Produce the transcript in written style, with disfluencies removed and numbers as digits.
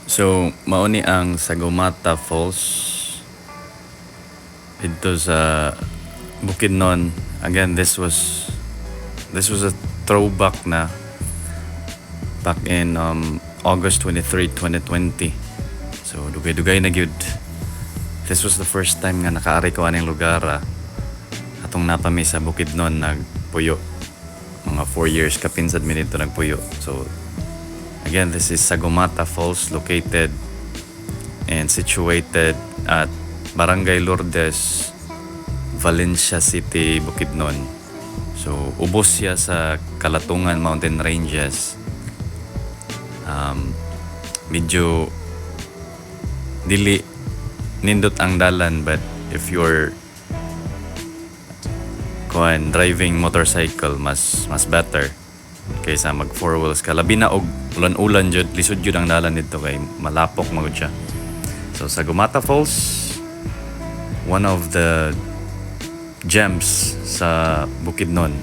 So, mauni ang Sagumata Falls dito sa Bukidnon. Again, this was a throwback na back in August 23, 2020. So, dugay-dugay na gyud. This was the first time nga nakaari ko aning lugar atong napami sa Bukidnon nagpuyo. Mga 4 years kapinsad mi dito nagpuyo. So, again, this is Sagumata Falls, located and situated at Barangay Lourdes, Valencia City, Bukidnon. So, ubos siya sa Kalatungan Mountain Ranges. Medyo dili nindot ang dalan, but if you're driving motorcycle, mas better kaysa mag four wheels ka. Labi na og ulan-ulan jud, lisod jud ang dalan dito kay malapok magud siya. So Sagumata Falls, one of the gems sa Bukidnon.